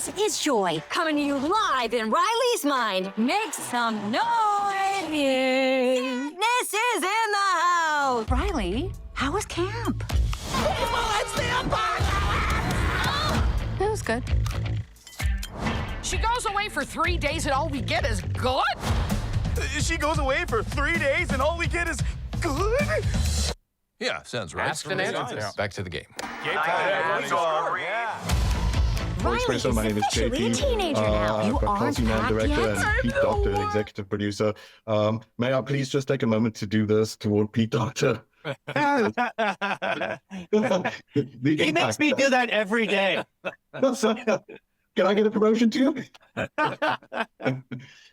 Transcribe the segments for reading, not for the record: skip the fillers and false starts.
This is Joy, coming to you live in Riley's mind. Make some noise. This is in the house. Riley, how was camp? It's the apocalypse! It was good. She goes away for 3 days and all we get is good? She goes away for 3 days and all we get is good? Yeah, sounds right. Asked and answered. Yeah. Back to the game. Expresso, my name is Officially a JP. teenager now. You Docter aren't Kelsey Mann, packed director, yet? and Pete Docter, executive producer. May I please just take a moment to do this toward Pete Docter? He makes me do that every day. Can I get a promotion too?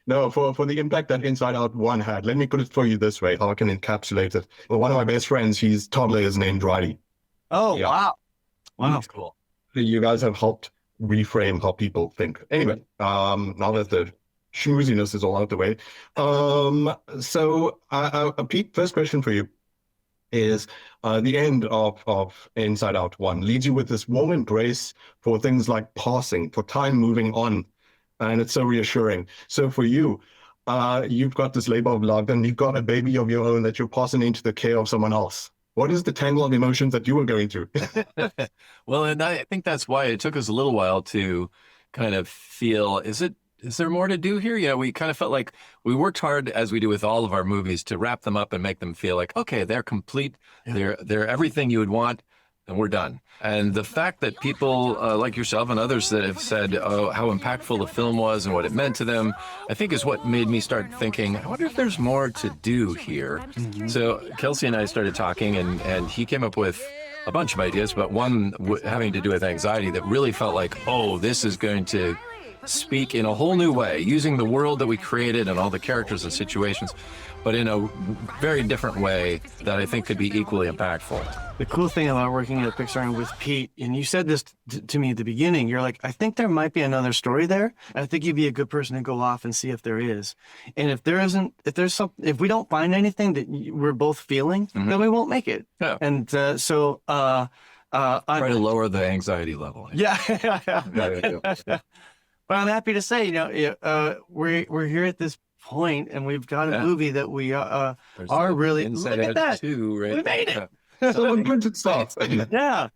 No, for the impact that Inside Out 1 had, let me put it for you this way, how I can encapsulate it. Well, one of my best friends, his toddler is named Riley. Oh, Yeah. wow. Wow. That's cool. You guys have helped reframe how people think. Anyway, now that the schmooziness is all out the way. Pete, first question for you is the end of Inside Out 1 leads you with this warm embrace for things like passing, for time moving on. And it's so reassuring. So for you, you've got this labor of love and you've got a baby of your own that you're passing into the care of someone else. What is the tangle of emotions that you were going through? Well, and I think that's why it took us a little while to kind of feel, is there more to do here? You know, we kind of felt like we worked hard, as we do with all of our movies, to wrap them up and make them feel like, okay, they're complete. Yeah. They're everything you would want, and we're done. And the fact that people like yourself and others that have said how impactful the film was and what it meant to them, I think is what made me start thinking, I wonder if there's more to do here. Mm-hmm. So Kelsey and I started talking, and he came up with a bunch of ideas, but one having to do with anxiety that really felt like, oh, this is going to speak in a whole new way, using the world that we created and all the characters and situations, but in a very different way that I think could be equally impactful. The cool thing about working at Pixar and with Pete, and you said this to me at the beginning, you're like, I think there might be another story there. I think you'd be a good person to go off and see if there is. And if there isn't, if we don't find anything that we're both feeling, Mm-hmm. then we won't make it. Yeah. And try to lower the anxiety level. Yeah. But I'm happy to say, we're here at this point, and we've got a movie that we are really. Inside Look at Out that. 2, right? We made it. So printed stuff. Yeah.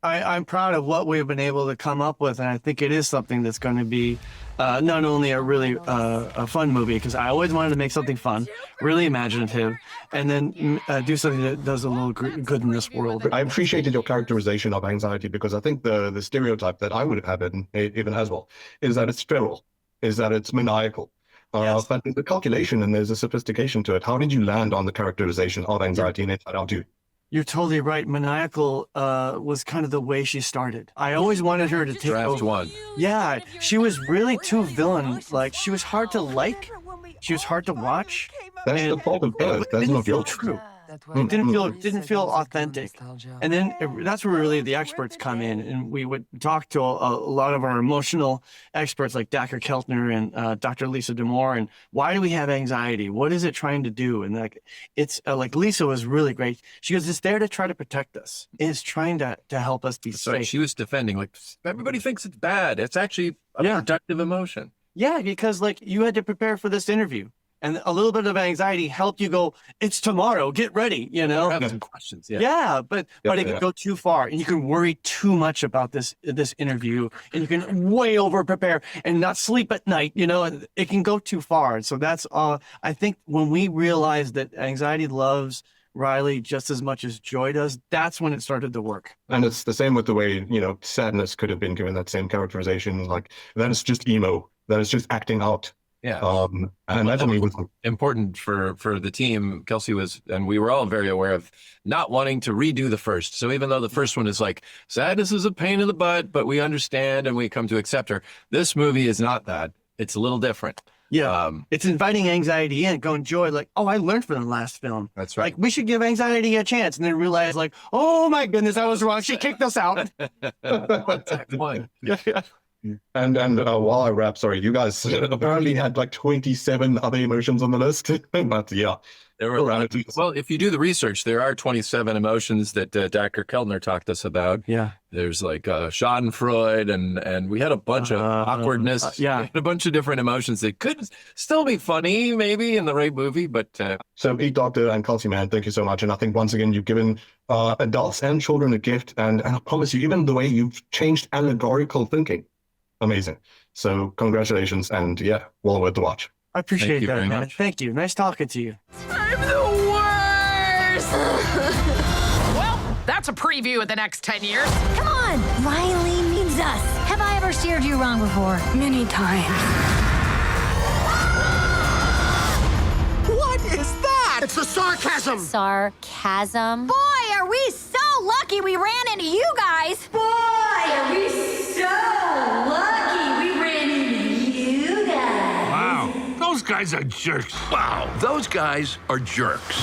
I'm proud of what we've been able to come up with, and I think it is something that's going to be not only a really a fun movie, because I always wanted to make something fun, really imaginative, and then do something that does a little good in this world. I appreciated your characterization of anxiety because I think the stereotype that I would have even as well is that it's feral, is that it's maniacal. Yes. But there's a calculation and there's a sophistication to it. How did you land on the characterization of anxiety in Inside Out 2? You're totally right. Maniacal was kind of the way she started. I always wanted her to take Draft over. 1. Yeah, she was really too villain. Like, she was hard to like. She was hard to watch. That's the fault of birth. That's Didn't not feel your true. It didn't feel authentic. And then that's where really the experts come in, and we would talk to a lot of our emotional experts like Docter Keltner and Dr. Lisa D'Amour, and why do we have anxiety? What is it trying to do? And it's like Lisa was really great. She goes, it's there to try to protect us. It's trying to help us be So safe. she was defending, like, everybody thinks it's bad. It's actually a productive emotion. Yeah, because you had to prepare for this interview. And a little bit of anxiety helped you go, it's tomorrow, get ready, Have some questions, Yeah, but it can go too far, and you can worry too much about this interview, and you can way over prepare and not sleep at night, and it can go too far. So that's I think when we realized that anxiety loves Riley just as much as joy does, that's when it started to work. And it's the same with the way, sadness could have been given that same characterization, like that is just emo, that is just acting out. Yeah. And that was important for the team. Kelsey was, and we were all very aware of not wanting to redo the first. So even though the first one is like, sadness is a pain in the butt, but we understand and we come to accept her. This movie is not that. It's a little different. Yeah. It's inviting anxiety in, going joy, like, oh, I learned from the last film. That's right. Like, we should give anxiety a chance. And then realize, like, oh my goodness, I was wrong. She kicked us out. Point. Yeah. And while I wrap, sorry, you guys apparently had like 27 other emotions on the list. But yeah, There were well, if you do the research, there are 27 emotions that Dr. Keltner talked us about. Yeah. There's like Schadenfreude, and we had a bunch of awkwardness. Yeah. We had a bunch of different emotions that could still be funny, maybe in the right movie, but So, Pete, Doctor, and Kelsey Mann, thank you so much. And I think once again, you've given adults and children a gift. And I promise you, even the way you've changed allegorical thinking, amazing. So, congratulations. And yeah, well worth the watch. I appreciate you that, very man. much. Thank you. Nice talking to you. I'm the worst! Well, that's a preview of the next 10 years. Come on, Riley needs us. Have I ever steered you wrong before? Many times. What is that? It's the sarcasm. Sarcasm. Boy, are we so lucky we ran into you guys. Boy, are we so lucky we ran into you guys. Wow, those guys are jerks. Wow, those guys are jerks.